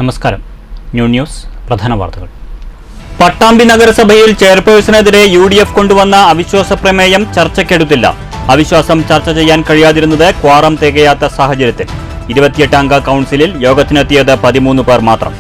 നമസ്കാരം. ന്യൂസ് പ്രധാന വാർത്തകൾ. പട്ടാമ്പി നഗരസഭയിൽ ചെയർപേഴ്സണെതിരെ UDF കൊണ്ടുവന്ന അവിശ്വാസ പ്രമേയം ചർച്ചയ്ക്കെടുത്തില്ല. അവിശ്വാസം ചർച്ച ചെയ്യാൻ കഴിയാതിരുന്നത് ക്വാറം തികയാത്ത സാഹചര്യത്തിൽ. 28 അംഗ കൗൺസിലിൽ യോഗത്തിനെത്തിയത് 13 പേർ മാത്രം.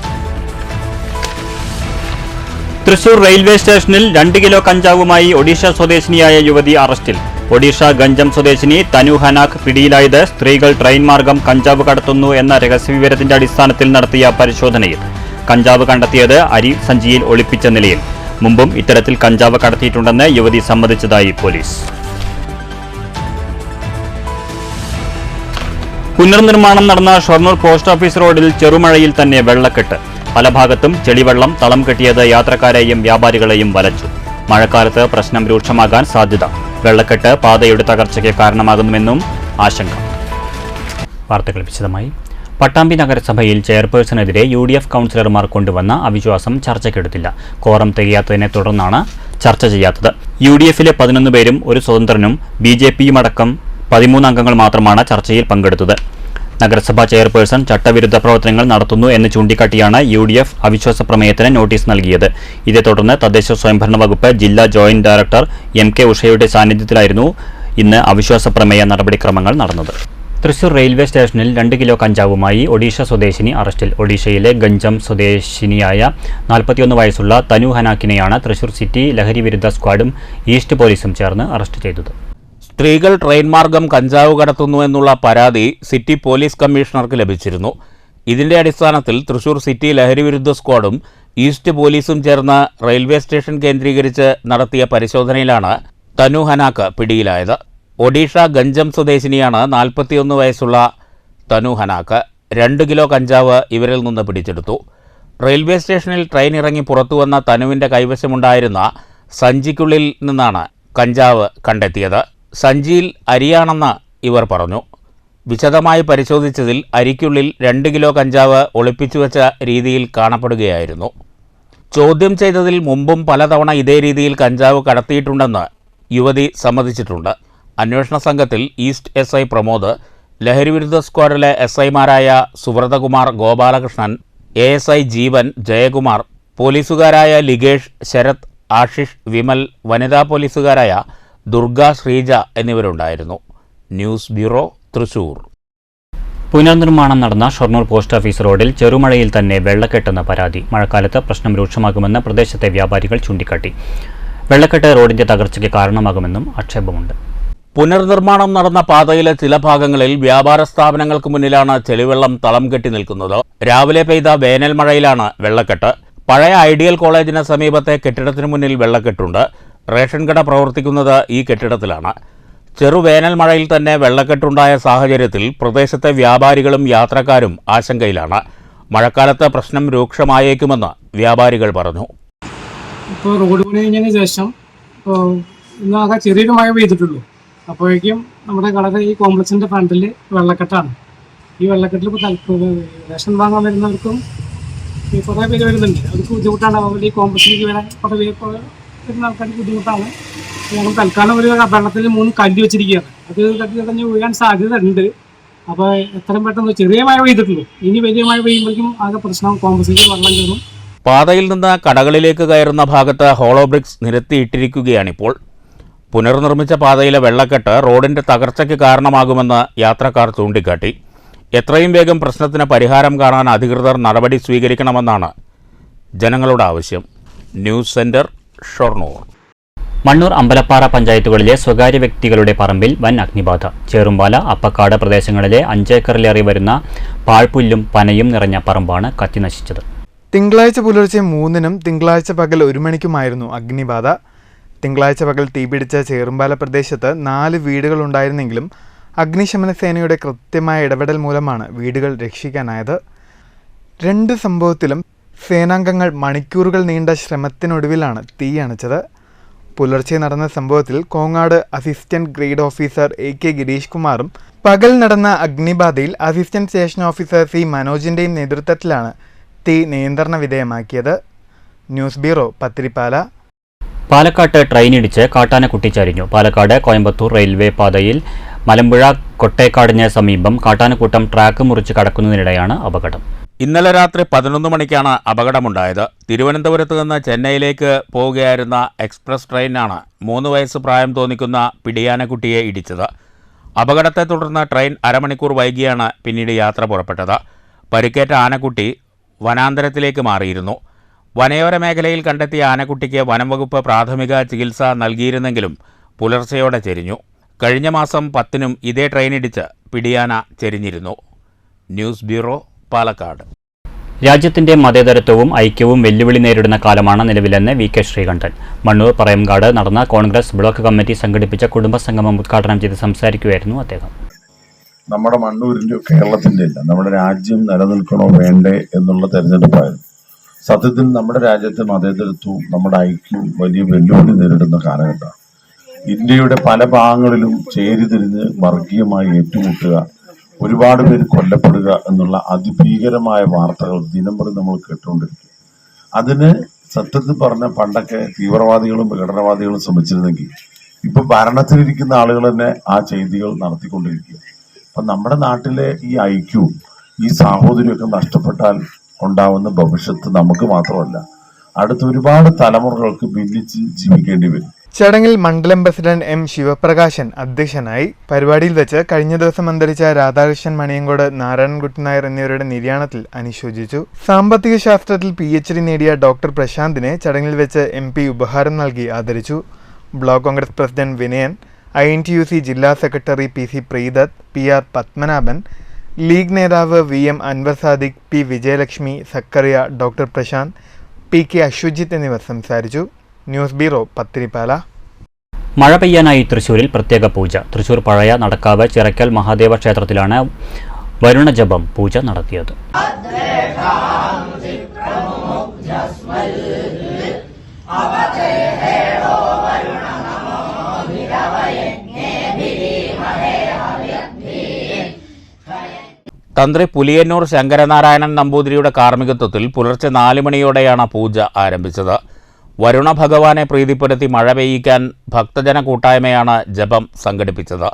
തൃശൂർ റെയിൽവേ സ്റ്റേഷനിൽ 2 കിലോ കഞ്ചാവുമായി ഒഡീഷ സ്വദേശിനിയായ യുവതി അറസ്റ്റിൽ. ഒഡീഷ ഗഞ്ചം സ്വദേശിനി തനു ഹനാക്ക് പിടിയിലായത് സ്ത്രീകൾ ട്രെയിൻ മാർഗം കഞ്ചാവ് കടത്തുന്നു എന്ന രഹസ്യവിവരത്തിന്റെ അടിസ്ഥാനത്തിൽ നടത്തിയ പരിശോധനയിൽ. കഞ്ചാവ് കണ്ടെത്തിയത് അരി സഞ്ചിയിൽ ഒളിപ്പിച്ച നിലയിൽ. മുമ്പും ഇത്തരത്തിൽ കഞ്ചാവ് കടത്തിയിട്ടുണ്ടെന്ന് യുവതി സമ്മതിച്ചതായി പോലീസ്. പുനർനിർമ്മാണം നടന്ന ഷൊർണൂർ പോസ്റ്റ് ഓഫീസ് റോഡിൽ ചെറുമഴയിൽ തന്നെ വെള്ളക്കെട്ട്. പല ഭാഗത്തും ചെളിവെള്ളം തളം കെട്ടിയത് യാത്രക്കാരെയും വ്യാപാരികളെയും വലച്ചു. മഴക്കാലത്ത് പ്രശ്നം രൂക്ഷമാകാൻ സാധ്യത. വെള്ളക്കെട്ട് പാതയുടെ തകർച്ചയ്ക്ക് കാരണമാകുന്നുവെന്നും ആശങ്ക. വാർത്തകൾ വിശദമായി. പട്ടാമ്പി നഗരസഭയിൽ ചെയർപേഴ്സണെതിരെ UDF കൗൺസിലർമാർ കൊണ്ടുവന്ന അവിശ്വാസം ചർച്ചയ്ക്കെടുത്തില്ല. കോറം തികയാത്തതിനെ തുടർന്നാണ് ചർച്ച ചെയ്യാത്തത്. UDFിലെ 11 പേരും ഒരു സ്വതന്ത്രനും BJPയും അടക്കം 13 അംഗങ്ങൾ മാത്രമാണ് ചർച്ചയിൽ പങ്കെടുത്തത്. നഗരസഭാ ചെയർപേഴ്സൺ ചട്ടവിരുദ്ധ പ്രവർത്തനങ്ങൾ നടത്തുന്നു എന്ന് ചൂണ്ടിക്കാട്ടിയാണ് UDF അവിശ്വാസ പ്രമേയത്തിന് നോട്ടീസ് നൽകിയത്. ഇതേ തുടർന്ന് തദ്ദേശ സ്വയംഭരണ വകുപ്പ് ജില്ലാ ജോയിന്റ് ഡയറക്ടർ MK ഉഷയുടെ സാന്നിധ്യത്തിലായിരുന്നു ഇന്ന് അവിശ്വാസ പ്രമേയ നടപടിക്രമങ്ങൾ നടന്നത്. തൃശൂർ റെയിൽവേ സ്റ്റേഷനിൽ 2 കിലോ കഞ്ചാവുമായി ഒഡീഷ സ്വദേശിനി അറസ്റ്റിൽ. ഒഡീഷയിലെ ഗഞ്ചം സ്വദേശിനിയായ 41 വയസ്സുള്ള തനു ഹനാക്കിനെയാണ് തൃശൂർ സിറ്റി ലഹരിവിരുദ്ധ സ്ക്വാഡും ഈസ്റ്റ് പോലീസും ചേർന്ന് അറസ്റ്റ് ചെയ്തത്. സ്ത്രീകൾ ട്രെയിൻ മാർഗം കഞ്ചാവ് കടത്തുന്നുവെന്നുള്ള പരാതി സിറ്റി പോലീസ് കമ്മീഷണർക്ക് ലഭിച്ചിരുന്നു. ഇതിന്റെ അടിസ്ഥാനത്തിൽ തൃശൂർ സിറ്റി ലഹരിവിരുദ്ധ സ്ക്വാഡും ഈസ്റ്റ് പോലീസും ചേർന്ന് റെയിൽവേ സ്റ്റേഷൻ കേന്ദ്രീകരിച്ച് നടത്തിയ പരിശോധനയിലാണ് തനു ഹനാക്ക് പിടിയിലായത്. ഒഡീഷ ഗഞ്ചം സ്വദേശിനിയാണ് 41 വയസ്സുള്ള തനു ഹനാക്ക്. 2 കിലോ കഞ്ചാവ് ഇവരിൽ നിന്ന് പിടിച്ചെടുത്തു. റെയിൽവേ സ്റ്റേഷനിൽ ട്രെയിൻ ഇറങ്ങി പുറത്തുവന്ന തനുവിൻ്റെ കൈവശമുണ്ടായിരുന്ന സഞ്ചിക്കുള്ളിൽ നിന്നാണ് കഞ്ചാവ് കണ്ടെത്തിയത്. സഞ്ചിയിൽ അരിയാണെന്ന് ഇവർ പറഞ്ഞു. വിശദമായി പരിശോധിച്ചതിൽ അരിക്കുള്ളിൽ 2 കിലോ കഞ്ചാവ് ഒളിപ്പിച്ചുവെച്ച രീതിയിൽ കാണപ്പെടുകയായിരുന്നു. ചോദ്യം ചെയ്തതിൽ മുമ്പും പലതവണ ഇതേ രീതിയിൽ കഞ്ചാവ് കടത്തിയിട്ടുണ്ടെന്ന് യുവതി സമ്മതിച്ചിട്ടുണ്ട്. അന്വേഷണ സംഘത്തിൽ ഈസ്റ്റ് SI പ്രമോദ്, ലഹരിവിരുദ്ധ സ്ക്വാഡിലെ SIമാരായ സുബ്രതകുമാർ, ഗോപാലകൃഷ്ണൻ, ASI ജീവൻ, ജയകുമാർ, പോലീസുകാരായ ലിഗേഷ്, ശരത്, ആഷിഷ്, വിമൽ, വനിതാ പോലീസുകാരായ ദുർഗ, ശ്രീജ എന്നിവരുണ്ടായിരുന്നു. News bureau, Thrissur. പുനർനിർമ്മാണം നടന്ന ഷൊർണൂർ പോസ്റ്റ് ഓഫീസ് റോഡിൽ ചെറുമഴയിൽ തന്നെ വെള്ളക്കെട്ടെന്ന പരാതി. മഴക്കാലത്ത് പ്രശ്നം രൂക്ഷമാകുമെന്ന് പ്രദേശത്തെ വ്യാപാരികൾ ചൂണ്ടിക്കാട്ടി. വെള്ളക്കെട്ട് റോഡിന്റെ തകർച്ചയ്ക്ക് കാരണമാകുമെന്നും ആക്ഷേപമുണ്ട്. പുനർനിർമ്മാണം നടന്ന പാതയിലെ ചില ഭാഗങ്ങളിൽ വ്യാപാര സ്ഥാപനങ്ങൾക്ക് മുന്നിലാണ് ചെളിവെള്ളം തളം കെട്ടി നിൽക്കുന്നത്. രാവിലെ പെയ്ത വേനൽ മഴയിലാണ് വെള്ളക്കെട്ട്. പഴയ ഐഡിയൽ കോളേജിന് സമീപത്തെ കെട്ടിടത്തിന് മുന്നിൽ വെള്ളക്കെട്ടുണ്ട്. റേഷൻ കട പ്രവർത്തിക്കുന്നത് ഈ കെട്ടിടത്തിലാണ്. ചെറുവേനൽ മഴയിൽ തന്നെ വെള്ളക്കെട്ടുണ്ടായ സാഹചര്യത്തിൽ പ്രദേശത്തെ വ്യാപാരികളും യാത്രക്കാരും ആശങ്കയിലാണ്. മഴക്കാലത്ത് പ്രശ്നം രൂക്ഷമായേക്കുമെന്ന് വ്യാപാരികൾ പറഞ്ഞു. ഇപ്പോൾ റോഡ് പണി കഴിഞ്ഞതിന് ശേഷം ഇന്നാകെ ചെറിയൊരു മഴ പെയ്തിട്ടുള്ളൂ. അപ്പോഴേക്കും നമ്മുടെ കളർ ഈ കോംപ്ലക്സിൻ്റെ ഫ്രണ്ടിൽ വെള്ളക്കെട്ടാണ്. ഈ വെള്ളക്കെട്ടിൽ ഇപ്പോൾ റേഷൻ വാങ്ങാൻ വരുന്നവർക്കും കുറേ പേര് വരുന്നുണ്ട്. അവർക്ക് ബുദ്ധിമുട്ടാണ്. അവരുടെ ഈ കോംപ്ലക്സിലേക്ക് വരാൻ കുറേ പേര് വരുന്ന ആൾക്കാർക്ക് ബുദ്ധിമുട്ടാണ്. ഞങ്ങൾ തൽക്കാലം ഒരു വെള്ളത്തിൽ 3 കല്ല് വെച്ചിരിക്കുകയാണ്. അത് തട്ടി തടഞ്ഞ് വീഴാൻ സാധ്യത ഉണ്ട്. അപ്പോൾ എത്രയും പെട്ടെന്ന് ചെറിയ മഴ പെയ്തിട്ടുള്ളൂ. ഇനി വലിയ മഴ പെയ്യുമ്പോഴേക്കും ആകെ പ്രശ്നം, കോംപ്ലക്സിലേക്ക് വെള്ളം കയറും. പാതയിൽ നിന്ന് കടകളിലേക്ക് കയറുന്ന ഭാഗത്ത് ഹോളോ ബ്രിക്സ് നിരത്തിയിട്ടിരിക്കുകയാണിപ്പോൾ. പുനർനിർമ്മിച്ച പാതയിലെ വെള്ളക്കെട്ട് റോഡിന്റെ തകർച്ചയ്ക്ക് കാരണമാകുമെന്ന് യാത്രക്കാർ ചൂണ്ടിക്കാട്ടി. എത്രയും വേഗം പ്രശ്നത്തിന് പരിഹാരം കാണാൻ അധികൃതർ നടപടി സ്വീകരിക്കണമെന്നാണ് ജനങ്ങളുടെ ആവശ്യം. News centre, Shoranur. മണ്ണൂർ, അമ്പലപ്പാറ പഞ്ചായത്തുകളിലെ സ്വകാര്യ വ്യക്തികളുടെ പറമ്പിൽ വൻ അഗ്നിബാധ. ചേറുംപാല, അപ്പക്കാട് പ്രദേശങ്ങളിലെ 5 ഏക്കറിലേറെ വരുന്ന പാഴ്പുല്ലും പനയും നിറഞ്ഞ പറമ്പാണ് കത്തിനശിച്ചത്. തിങ്കളാഴ്ച പുലർച്ചെ 3-നും തിങ്കളാഴ്ച പകൽ 1 മണിക്കുമായിരുന്നു അഗ്നിബാധ. തിങ്കളാഴ്ച പകൽ തീപിടിച്ച ചേറുംപാല പ്രദേശത്ത് 4 വീടുകളുണ്ടായിരുന്നെങ്കിലും അഗ്നിശമന സേനയുടെ കൃത്യമായ ഇടപെടൽ മൂലമാണ് വീടുകൾ രക്ഷിക്കാനായത്. 2 സംഭവത്തിലും സേനാംഗങ്ങൾ മണിക്കൂറുകൾ നീണ്ട ശ്രമത്തിനൊടുവിലാണ് തീ അണച്ചത്. പുലർച്ചെ നടന്ന സംഭവത്തിൽ Kongad assistant grade officer AK Girish കുമാറും, പകൽ നടന്ന അഗ്നിബാധയിൽ അസിസ്റ്റന്റ് സ്റ്റേഷൻ ഓഫീസർ C മനോജിൻ്റെയും നേതൃത്വത്തിലാണ് തീ നിയന്ത്രണ വിധേയമാക്കിയത്. News bureau, Pathiripala. പാലക്കാട്ട് ട്രെയിനിടിച്ച് കാട്ടാനക്കുട്ടി ചരിഞ്ഞു. പാലക്കാട് കോയമ്പത്തൂർ റെയിൽവേ പാതയിൽ മലമ്പുഴ കൊട്ടേക്കാടിന് സമീപം കാട്ടാനക്കൂട്ടം ട്രാക്ക് മുറിച്ച് കടക്കുന്നതിനിടെയാണ് അപകടം. ഇന്നലെ രാത്രി 11 മണിക്കാണ് അപകടമുണ്ടായത്. തിരുവനന്തപുരത്ത് നിന്ന് ചെന്നൈയിലേക്ക് പോവുകയായിരുന്ന എക്സ്പ്രസ് ട്രെയിനാണ് 3 വയസ്സ് പ്രായം തോന്നിക്കുന്ന പിടിയാനക്കുട്ടിയെ ഇടിച്ചത്. അപകടത്തെ തുടർന്ന് ട്രെയിൻ അരമണിക്കൂർ വൈകിയാണ് പിന്നീട് യാത്ര പുറപ്പെട്ടത്. പരിക്കേറ്റ ആനക്കുട്ടി വനാന്തരത്തിലേക്ക് മാറിയിരുന്നു. വനയോര മേഖലയിൽ കണ്ടെത്തിയ ആനക്കുട്ടിക്ക് വനംവകുപ്പ് പ്രാഥമിക ചികിത്സ നൽകിയിരുന്നെങ്കിലും പുലർച്ചെയോടെ ചെരിഞ്ഞു. കഴിഞ്ഞ മാസം 10-നും ഇതേ ട്രെയിനിടിച്ച് പിടിയാന ചെരിഞ്ഞിരുന്നു. News bureau, Palakkad. രാജ്യത്തിന്റെ മതേതരത്വവും ഐക്യവും വെല്ലുവിളി നേരിടുന്ന കാലമാണ് നിലവിലെന്ന് വി കെ ശ്രീകണ്ഠൻ. മണ്ണൂർ പറയംകാട് നടന്ന കോൺഗ്രസ് ബ്ലോക്ക് കമ്മിറ്റി സംഘടിപ്പിച്ച കുടുംബസംഗമം ഉദ്ഘാടനം ചെയ്ത് സംസാരിക്കുകയായിരുന്നു അദ്ദേഹം. നമ്മുടെ മണ്ണൂരിന്റെ കേരളത്തിന്റെ അല്ല, നമ്മുടെ രാജ്യം നിലനിൽക്കണോ വേണ്ടേ എന്നുള്ള തെരഞ്ഞെടുപ്പായിരുന്നു. സത്യത്തിൽ നമ്മുടെ രാജ്യത്തെ മതേതരത്വവും നമ്മുടെ ഐക്യവും വലിയ വെല്ലുവിളി നേരിടുന്ന കാലഘട്ടമാണ്. ഇന്ത്യയുടെ പല ഭാഗങ്ങളിലും ചേരിതിരിഞ്ഞ് വർഗീയമായി ഏറ്റുമുട്ടുക, ഒരുപാട് പേര് കൊല്ലപ്പെടുക എന്നുള്ള അതിഭീകരമായ വാർത്തകൾ ദിനംപ്രതി നമ്മൾ കേട്ടുകൊണ്ടിരിക്കുക. അതിന് സത്യത്തിൽ പറഞ്ഞ പണ്ടൊക്കെ തീവ്രവാദികളും വിഘടനവാദികളും ശ്രമിച്ചിരുന്നെങ്കിൽ ഇപ്പൊ ഭരണത്തിലിരിക്കുന്ന ആളുകൾ തന്നെ ആ ചെയ്തികൾ നടത്തിക്കൊണ്ടിരിക്കുക. അപ്പൊ നമ്മുടെ നാട്ടിലെ ഈ ഐക്യവും ഈ സാഹോദര്യമൊക്കെ നഷ്ടപ്പെട്ടാൽ ഉണ്ടാവുന്ന ഭവിഷ്യത്ത് നമുക്ക് മാത്രമല്ല, അടുത്ത ഒരുപാട് തലമുറകൾക്ക് ഭിന്നിച്ച് ജീവിക്കേണ്ടി വരും. ചടങ്ങിൽ മണ്ഡലം പ്രസിഡന്റ് എം ശിവപ്രകാശൻ അധ്യക്ഷനായി. പരിപാടിയിൽ വെച്ച് കഴിഞ്ഞ ദിവസം അന്തരിച്ച രാധാകൃഷ്ണൻ മണിയങ്കോട്, നാരായണൻകുട്ടി നായർ എന്നിവരുടെ നിര്യാണത്തിൽ അനുശോചിച്ചു. സാമ്പത്തിക ശാസ്ത്രത്തിൽ PhD നേടിയ ഡോക്ടർ പ്രശാന്തിനെ ചടങ്ങിൽ വെച്ച് MP ഉപഹാരം നൽകി ആദരിച്ചു. Block Congress president Vinayan, INTUC ജില്ലാ secretary PC Preedath, PR Padmanabhan, league നേതാവ് VM Anwar Sadiq, P Vijayalakshmi, Zakariya, doctor Prashanth, PK Ashwajith എന്നിവർ സംസാരിച്ചു. News bureau, Pathirippala. മഴ പെയ്യാനായി തൃശൂരിൽ പ്രത്യേക പൂജ. തൃശൂർ പഴയ നടക്കാവ് ചിറക്കൽ മഹാദേവ ക്ഷേത്രത്തിലാണ് വരുണജപം പൂജ നടത്തിയത്. തന്ത്രി പുലിയന്നൂർ ശങ്കരനാരായണൻ നമ്പൂതിരിയുടെ കാർമ്മികത്വത്തിൽ പുലർച്ചെ 4 മണിയോടെയാണ് പൂജ ആരംഭിച്ചത്. വരുണ ഭഗവാനെ പ്രീതിപ്പെടുത്തി മഴ പെയ്യിക്കാൻ ഭക്തജന കൂട്ടായ്മയാണ് ജപം സംഘടിപ്പിച്ചത്.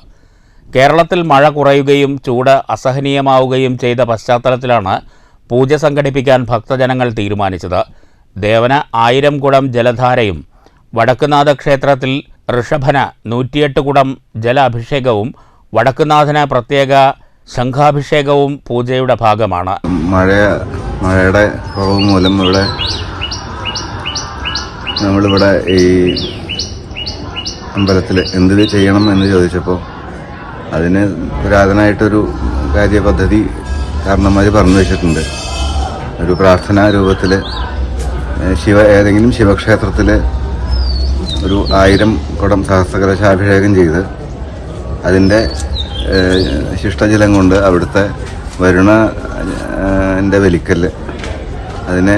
കേരളത്തിൽ മഴ കുറയുകയും ചൂട് അസഹനീയമാവുകയും ചെയ്ത പശ്ചാത്തലത്തിലാണ് പൂജ സംഘടിപ്പിക്കാൻ ഭക്തജനങ്ങൾ തീരുമാനിച്ചത്. ദേവന 1000 കുടം ജലധാരയും വടക്കുന്നാഥ ക്ഷേത്രത്തിൽ ഋഷഭന് 108 കുടം ജല അഭിഷേകവും വടക്കുന്നാഥന് പ്രത്യേക ശംഖാഭിഷേകവും പൂജയുടെ ഭാഗമാണ്. മഴയുടെ കുറവ് മൂലം നമ്മളിവിടെ ഈ അമ്പലത്തിൽ എന്ത് ചെയ്യണം എന്ന് ചോദിച്ചപ്പോൾ അതിന് പുരാതനമായിട്ടൊരു കാര്യപദ്ധതി കാരണന്മാർ പറഞ്ഞു വെച്ചിട്ടുണ്ട്. ഒരു പ്രാർത്ഥനാ രൂപത്തിൽ ഏതെങ്കിലും ശിവക്ഷേത്രത്തിൽ ഒരു 1000 കുടം സഹസ്രകലശാഭിഷേകം ചെയ്ത് അതിൻ്റെ ശിഷ്ടജലം കൊണ്ട് അവിടുത്തെ വരുണൻ്റെ വലിക്കല് അതിനെ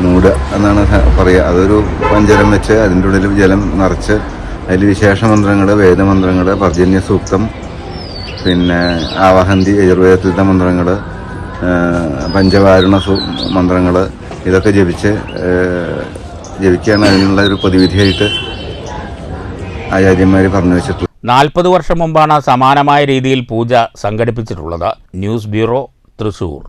മൂടുക എന്നാണ് പറയുക. അതൊരു പഞ്ചരം വെച്ച് അതിൻ്റെ ഉള്ളിൽ ജലം നിറച്ച് അതിൽ വിശേഷ മന്ത്രങ്ങൾ, വേദമന്ത്രങ്ങൾ, പർജന്യ സൂക്തം, പിന്നെ ആവാഹന്തി യജുർവേദത്തിലത്തെ മന്ത്രങ്ങൾ, പഞ്ചവാരുണ മന്ത്രങ്ങൾ, ഇതൊക്കെ ജപിക്കുകയാണ് അതിനുള്ള ഒരു പൊതുവിധിയായിട്ട് ആചാര്യന്മാർ പറഞ്ഞു വെച്ചിട്ടുള്ളത്. 40 വർഷം മുമ്പാണ് സമാനമായ രീതിയിൽ പൂജ സംഘടിപ്പിച്ചിട്ടുള്ളത്. News bureau, Thrissur.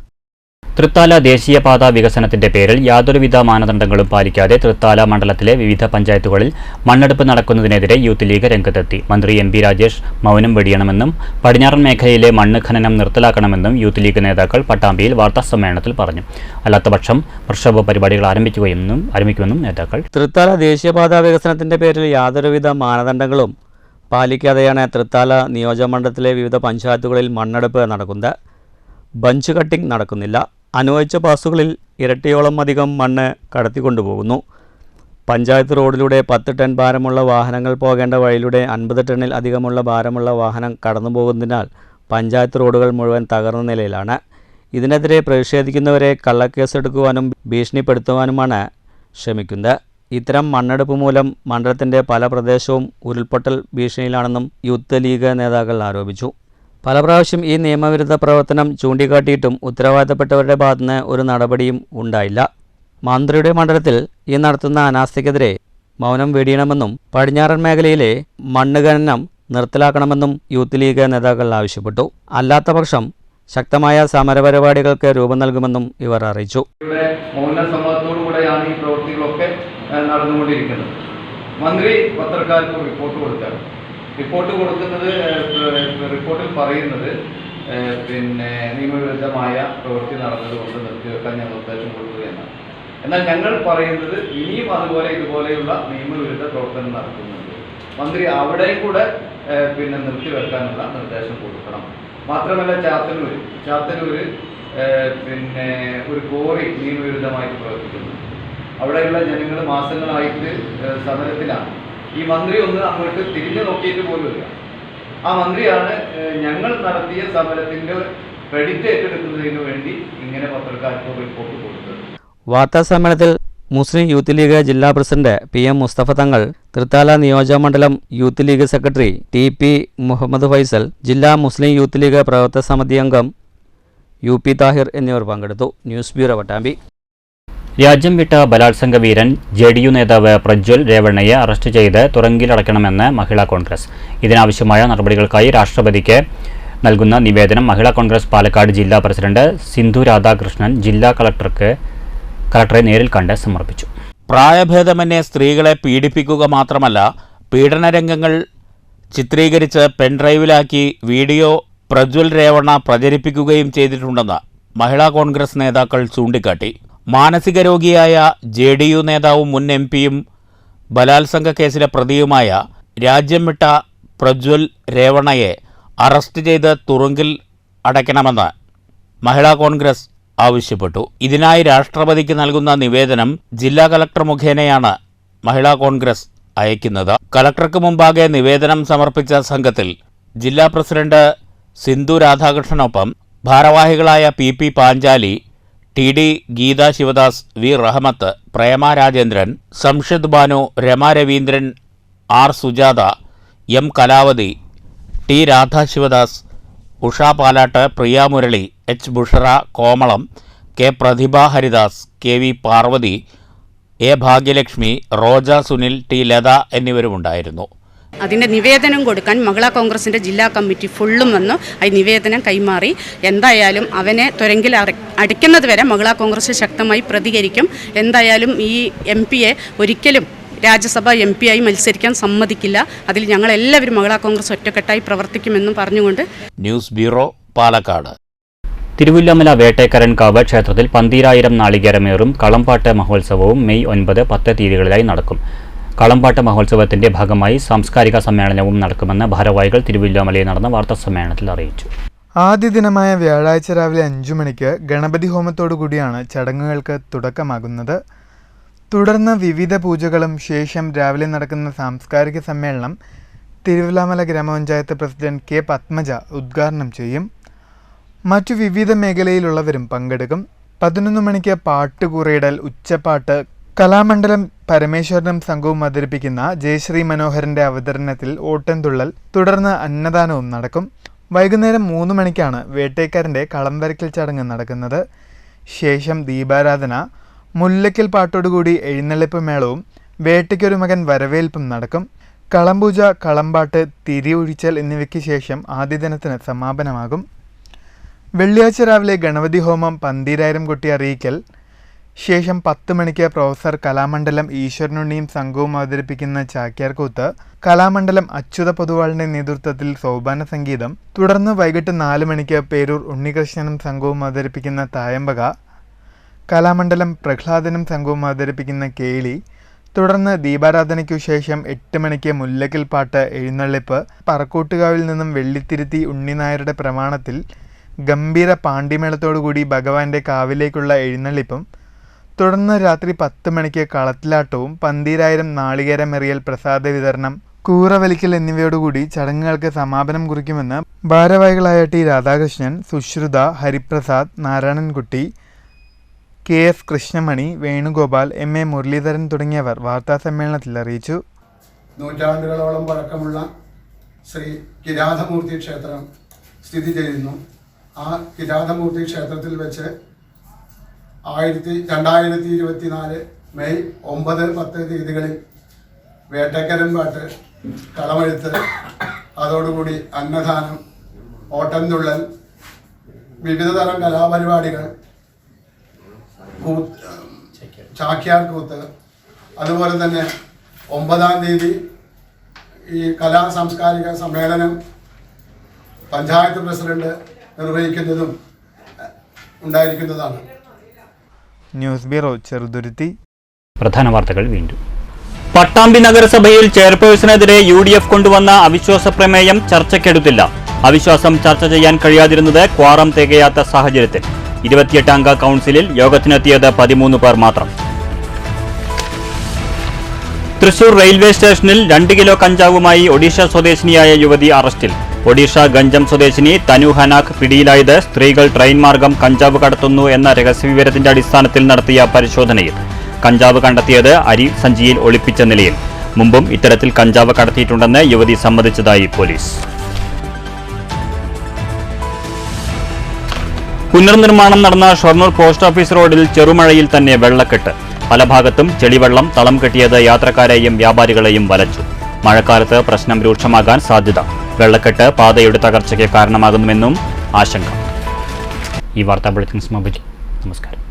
തൃത്താല ദേശീയപാത വികസനത്തിന്റെ പേരിൽ യാതൊരുവിധ മാനദണ്ഡങ്ങളും പാലിക്കാതെ തൃത്താല മണ്ഡലത്തിലെ വിവിധ പഞ്ചായത്തുകളിൽ മണ്ണെടുപ്പ് നടക്കുന്നതിനെതിരെ യൂത്ത് ലീഗ് രംഗത്തെത്തി. മന്ത്രി MP രാജേഷ് മൗനം വെടിയണമെന്നും പടിഞ്ഞാറൻ മേഖലയിലെ മണ്ണ് ഖനനം നിർത്തലാക്കണമെന്നും യൂത്ത് ലീഗ് നേതാക്കൾ പട്ടാമ്പിയിൽ വാർത്താസമ്മേളനത്തിൽ പറഞ്ഞു. അല്ലാത്തപക്ഷം പ്രക്ഷോഭ പരിപാടികൾ ആരംഭിക്കുമെന്നും നേതാക്കൾ. തൃത്താല ദേശീയപാത വികസനത്തിന്റെ പേരിൽ യാതൊരുവിധ മാനദണ്ഡങ്ങളും പാലിക്കാതെയാണ് തൃത്താല നിയോജകമണ്ഡലത്തിലെ വിവിധ പഞ്ചായത്തുകളിൽ മണ്ണെടുപ്പ് നടക്കുന്നത്. ബഞ്ച് കട്ടിംഗ് നടക്കുന്നില്ല. അനുവദിച്ച പാസുകളിൽ ഇരട്ടിയോളം അധികം മണ്ണ് കടത്തിക്കൊണ്ടുപോകുന്നു. പഞ്ചായത്ത് റോഡിലൂടെ 10 ടൺ ഭാരമുള്ള വാഹനങ്ങൾ പോകേണ്ട വഴിയിലൂടെ 50 ടണ്ണിൽ അധികമുള്ള ഭാരമുള്ള വാഹനം കടന്നു പോകുന്നതിനാൽ പഞ്ചായത്ത് റോഡുകൾ മുഴുവൻ തകർന്ന നിലയിലാണ്. ഇതിനെതിരെ പ്രതിഷേധിക്കുന്നവരെ കള്ളക്കേസെടുക്കുവാനും ഭീഷണിപ്പെടുത്തുവാനുമാണ് ശ്രമിക്കുന്നത്. ഇത്തരം മണ്ണെടുപ്പ് മൂലം മണ്ഡലത്തിൻ്റെ പല പ്രദേശവും ഉരുൾപൊട്ടൽ ഭീഷണിയിലാണെന്നും യൂത്ത് ലീഗ് നേതാക്കൾ ആരോപിച്ചു. പല പ്രാവശ്യം ഈ നിയമവിരുദ്ധ പ്രവർത്തനം ചൂണ്ടിക്കാട്ടിയിട്ടും ഉത്തരവാദിത്തപ്പെട്ടവരുടെ ഭാഗത്തുനിന്ന് ഒരു നടപടിയും ഉണ്ടായില്ല. മന്ത്രിയുടെ മണ്ഡലത്തിൽ ഈ നടത്തുന്ന അനാസ്ഥയ്ക്കെതിരെ മൗനം വെടിയണമെന്നും പടിഞ്ഞാറൻ മേഖലയിലെ മണ്ണ് ഖനനം നിർത്തലാക്കണമെന്നും യൂത്ത് ലീഗ് നേതാക്കൾ ആവശ്യപ്പെട്ടു. അല്ലാത്തപക്ഷം ശക്തമായ സമരപരിപാടികൾക്ക് രൂപം നൽകുമെന്നും ഇവർ അറിയിച്ചു. മൗന സമ്മതത്തോടുകൂടെയാണ് ഈ പ്രവൃത്തികളൊക്കെ നടന്നുകൊണ്ടിരിക്കുന്നത്. മന്ത്രി പത്രക്കാർക്ക് റിപ്പോർട്ട് കൊടുത്താണ്. റിപ്പോർട്ട് കൊടുക്കുന്നത് റിപ്പോർട്ടിൽ പറയുന്നത് നിയമവിരുദ്ധമായ പ്രവൃത്തി നടന്നതുകൊണ്ട് നിർത്തിവെക്കാൻ ഞാൻ നിർദ്ദേശം കൊടുത്തു എന്നാണ്. എന്നാൽ ഞങ്ങൾ പറയുന്നത് ഇനിയും ഇതുപോലെയുള്ള നിയമവിരുദ്ധ പ്രവർത്തനം നടത്തുന്നുണ്ട്. മന്ത്രി അവിടെയും കൂടെ നിർത്തിവെക്കാനുള്ള നിർദ്ദേശം കൊടുക്കണം. മാത്രമല്ല ചാത്തന്നൂര് ഒരു കോറി നിയമവിരുദ്ധമായിട്ട് പ്രവർത്തിക്കുന്നു. അവിടെയുള്ള ജനങ്ങൾ മാസങ്ങളായിട്ട് സമരത്തിലാണ്. ഈ മന്ത്രി ഒന്ന് അങ്ങോട്ട് തിരിഞ്ഞു നോക്കിയിട്ട് പോലുമില്ല. ആ മന്ത്രിയാണ് ഞങ്ങൾ നടത്തിയ സമരത്തിന്റെ ക്രെഡിറ്റ് ഏറ്റെടുക്കുന്നതിന് വേണ്ടി ഇങ്ങനെ പത്രക്കാർക്ക് റിപ്പോർട്ട് കൊടുത്തത്. വാർത്താസമ്മേളനത്തിൽ മുസ്ലിം യൂത്ത് ലീഗ് ജില്ലാ പ്രസിഡന്റ് PM മുസ്തഫ തങ്ങൾ, തൃത്താല നിയോജകമണ്ഡലം youth league secretary TP Muhammad Faisal, ജില്ലാ മുസ്ലിം യൂത്ത് ലീഗ് പ്രവർത്തക സമിതി അംഗം UP താഹിർ എന്നിവർ പങ്കെടുത്തു. News bureau Pattambi. രാജ്യം വിട്ട ബലാത്സംഗ വീരൻ JDU നേതാവ് പ്രജ്വൽ രേവണ്ണയെ അറസ്റ്റ് ചെയ്ത് തുറങ്കിലടയ്ക്കണമെന്ന് മഹിളാ കോൺഗ്രസ്. ഇതിനാവശ്യമായ നടപടികൾക്കായി രാഷ്ട്രപതിക്ക് നൽകുന്ന നിവേദനം മഹിളാ കോൺഗ്രസ് പാലക്കാട് ജില്ലാ പ്രസിഡന്റ് സിന്ധു രാധാകൃഷ്ണൻ ജില്ലാ കളക്ടറെ നേരിൽ കണ്ട് സമർപ്പിച്ചു. പ്രായഭേദമന്യേ സ്ത്രീകളെ പീഡിപ്പിക്കുക മാത്രമല്ല, പീഡനരംഗങ്ങൾ ചിത്രീകരിച്ച് പെൻഡ്രൈവിലാക്കി വീഡിയോ പ്രജ്വൽ രേവണ്ണ പ്രചരിപ്പിക്കുകയും ചെയ്തിട്ടുണ്ടെന്ന് മഹിളാ കോൺഗ്രസ് നേതാക്കൾ ചൂണ്ടിക്കാട്ടി. മാനസിക രോഗിയായ JDU നേതാവും മുൻ MPയും ബലാത്സംഗ കേസിലെ പ്രതിയുമായ രാജ്യം വിട്ട പ്രജ്വൽ രേവണ്ണയെ അറസ്റ്റ് ചെയ്ത് തുറുങ്കിൽ അടയ്ക്കണമെന്ന് മഹിളാ കോൺഗ്രസ് ആവശ്യപ്പെട്ടു. ഇതിനായി രാഷ്ട്രപതിക്ക് നൽകുന്ന നിവേദനം ജില്ലാ കളക്ടർ മുഖേനയാണ് മഹിളാ കോൺഗ്രസ് അയക്കുന്നത്. കളക്ടർക്ക് മുമ്പാകെ നിവേദനം സമർപ്പിച്ച സംഘത്തിൽ ജില്ലാ പ്രസിഡന്റ് സിന്ധു രാധാകൃഷ്ണനൊപ്പം ഭാരവാഹികളായ PP Panchali, TD Gita Sivadas, V Rahmath, Prema Rajendran, സംഷിദ് Banu, Rama Raveendran, R Sujatha, M Kalavathi, T Radha Sivadas, Usha Palat, Priya Murali, H Bushra, Komalam, K Prathibha Haridas, KV Parvathi, A Bhagyalakshmi, Roja Sunil, T Latha എന്നിവരുമുണ്ടായിരുന്നു. അതിൻ്റെ നിവേദനം കൊടുക്കാൻ മഹിളാ കോൺഗ്രസിൻ്റെ ജില്ലാ കമ്മിറ്റി ഫുള്ളും വന്നു. ആ നിവേദനം കൈമാറി. എന്തായാലും അവനെ തുരങ്കിൽ അടിക്കുന്നത് വരെ മഹിളാ കോൺഗ്രസ് ശക്തമായി പ്രതികരിക്കും. എന്തായാലും ഈ MPയെ ഒരിക്കലും രാജ്യസഭ MP ആയി മത്സരിക്കാൻ സമ്മതിക്കില്ല. അതിൽ ഞങ്ങളെല്ലാവരും മഹിളാ കോൺഗ്രസ് ഒറ്റക്കെട്ടായി പ്രവർത്തിക്കുമെന്നും പറഞ്ഞുകൊണ്ട് ന്യൂസ് ബ്യൂറോ, പാലക്കാട്. തിരുവല്ലമല വേട്ടേക്കരൻകാവ് ക്ഷേത്രത്തിൽ 12,000 നാളികേരമേറും കളംപാട്ട് മഹോത്സവവും മെയ് 9, 10 തീയതികളിലായി നടക്കും. കളംപാട്ട് മഹോത്സവത്തിന്റെ ഭാഗമായി സാംസ്കാരിക സമ്മേളനവും നടക്കുമെന്ന് ഭാരവാഹികൾ തിരുവല്ലമലയിൽ നടന്ന വാർത്താസമ്മേളനത്തിൽ അറിയിച്ചു. ആദ്യ ദിനമായ വ്യാഴാഴ്ച രാവിലെ 5 മണിക്ക് ഗണപതി ഹോമത്തോടുകൂടിയാണ് ചടങ്ങുകൾക്ക് തുടക്കമാകുന്നത്. തുടർന്ന് വിവിധ പൂജകളും ശേഷം രാവിലെ നടക്കുന്ന സാംസ്കാരിക സമ്മേളനം തിരുവല്ലമല ഗ്രാമപഞ്ചായത്ത് പ്രസിഡന്റ് K പത്മജ ഉദ്ഘാടനം ചെയ്യും. മറ്റു വിവിധ മേഖലയിലുള്ളവരും പങ്കെടുക്കും. 11 മണിക്ക് പാട്ടുകൂറയിടൽ, ഉച്ചപ്പാട്ട്, കലാമണ്ഡലം പരമേശ്വരനും സംഘവും അവതരിപ്പിക്കുന്ന ജയശ്രീ മനോഹരന്റെ അവതരണത്തിൽ ഓട്ടംതുള്ളൽ, തുടർന്ന് അന്നദാനവും നടക്കും. വൈകുന്നേരം 3 മണിക്കാണ് വേട്ടേക്കാരൻ്റെ കളം വരയ്ക്കൽ ചടങ്ങ് നടക്കുന്നത്. ശേഷം ദീപാരാധന, മുല്ലയ്ക്കൽ പാട്ടോടുകൂടി എഴുന്നള്ളിപ്പ് മേളവും വേട്ടയ്ക്കൊരു മകൻ വരവേൽപ്പും നടക്കും. കളംപൂജ, കളംപാട്ട്, തിരിയൊഴിച്ചൽ എന്നിവയ്ക്ക് ശേഷം ആദ്യ ദിനത്തിന് സമാപനമാകും. വെള്ളിയാഴ്ച രാവിലെ ഗണപതി ഹോമം, 12,000 കൊട്ടി അറിയിക്കൽ, ശേഷം 10 മണിക്ക് പ്രൊഫസർ കലാമണ്ഡലം ഈശ്വരനുണ്ണിയും സംഘവും അവതരിപ്പിക്കുന്ന ചാക്യാർകൂത്ത്, കലാമണ്ഡലം അച്യുത പൊതുവാളിന്റെ നേതൃത്വത്തിൽ സോപാന സംഗീതം, തുടർന്ന് വൈകിട്ട് 4 മണിക്ക് പേരൂർ ഉണ്ണികൃഷ്ണനും സംഘവും അവതരിപ്പിക്കുന്ന തായമ്പക, കലാമണ്ഡലം പ്രഹ്ലാദനും സംഘവും അവതരിപ്പിക്കുന്ന കേളി, തുടർന്ന് ദീപാരാധനയ്ക്കു ശേഷം 8 മണിക്ക് മുല്ലയ്ക്കൽ പാട്ട്, എഴുന്നള്ളിപ്പ്, പറക്കൂട്ടുകാവിൽ നിന്നും വെള്ളിത്തിരുത്തി ഉണ്ണിനായരുടെ പ്രമാണത്തിൽ ഗംഭീര പാണ്ടിമേളത്തോടുകൂടി ഭഗവാന്റെ കാവിലേക്കുള്ള എഴുന്നള്ളിപ്പും, തുടർന്ന് രാത്രി 10 മണിക്ക് കളത്തിലാട്ടവും 12,000 നാളികേരമെറിയൽ, പ്രസാദ വിതരണം, കൂറവലിക്കൽ എന്നിവയോടുകൂടി ചടങ്ങുകൾക്ക് സമാപനം കുറിക്കുമെന്ന് ഭാരവാഹികളായ T രാധാകൃഷ്ണൻ, സുശ്രുത, ഹരിപ്രസാദ്, നാരായണൻകുട്ടി, KS കൃഷ്ണമണി, വേണുഗോപാൽ, MA മുരളീധരൻ തുടങ്ങിയവർ വാർത്താസമ്മേളനത്തിൽ അറിയിച്ചു. നൂറ്റാണ്ടുകളോളം പഴക്കമുള്ള ശ്രീ കിരാതമൂർത്തി ക്ഷേത്രം സ്ഥിതി ചെയ്യുന്നു. ആ കിരാതമൂർത്തി ക്ഷേത്രത്തിൽ വെച്ച് 2024 മെയ് 9, 10 തീയതികളിൽ വേട്ടക്കരൻ പാട്ട്, കളമെഴുത്ത്, അതോടുകൂടി അന്നദാനം, ഓട്ടംതുള്ളൽ, വിവിധ തരം കലാപരിപാടികൾ, ചാക്യാർ കൂത്ത്, അതുപോലെ തന്നെ 9-ാം തീയതി ഈ കലാ സാംസ്കാരിക സമ്മേളനം പഞ്ചായത്ത് പ്രസിഡന്റ് നിർവഹിക്കുന്നതും ഉണ്ടായിരിക്കുന്നതാണ്. News bureau, Cheruthuruthy. പ്രധാന വാർത്തകൾ വീണ്ടും. പട്ടാമ്പി നഗരസഭയിൽ ചെയർപേഴ്സണെതിരെ UDF കൊണ്ടുവന്ന അവിശ്വാസ പ്രമേയം ചർച്ചയ്ക്കെടുത്തില്ല. അവിശ്വാസം ചർച്ച ചെയ്യാൻ കഴിയാതിരുന്നത് ക്വാറം തികയാത്ത സാഹചര്യത്തിൽ. 28 അംഗ കൗൺസിലിൽ യോഗത്തിനെത്തിയത് 13 പേർ മാത്രം. തൃശൂർ റെയിൽവേ സ്റ്റേഷനിൽ 2 കിലോ കഞ്ചാവുമായി ഒഡീഷ സ്വദേശിനിയായ യുവതി അറസ്റ്റിൽ. ഒഡീഷ ഗഞ്ചം സ്വദേശിനി തനു ഹനാഖ് പിടിയിലായത് സ്ത്രീകൾ ട്രെയിൻ മാർഗം കഞ്ചാവ് കടത്തുന്നു എന്ന രഹസ്യവിവരത്തിന്റെ അടിസ്ഥാനത്തിൽ നടത്തിയ പരിശോധനയിൽ. കഞ്ചാവ് കണ്ടെത്തിയത് അരി സഞ്ചിയിൽ ഒളിപ്പിച്ച നിലയിൽ. മുമ്പും ഇത്തരത്തിൽ കഞ്ചാവ് കടത്തിയിട്ടുണ്ടെന്ന് യുവതി സമ്മതിച്ചതായി പോലീസ്. പുനർനിർമ്മാണം നടന്ന ഷൊർണൂർ പോസ്റ്റ് ഓഫീസ് റോഡിൽ ചെറുമഴയിൽ തന്നെ വെള്ളക്കെട്ട്. പല ഭാഗത്തും ചെളിവെള്ളം തളം കെട്ടിയത് യാത്രക്കാരെയും വ്യാപാരികളെയും വലച്ചു. മഴക്കാലത്ത് പ്രശ്നം രൂക്ഷമാകാൻ സാധ്യത. വെള്ളക്കെട്ട് പാതയുടെ തകർച്ചയ്ക്ക് കാരണമാകുന്നുവെന്നും ആശങ്ക. ഈ വാർത്താ ബുള്ളറ്റിൻ സമാപിച്ചു. നമസ്കാരം.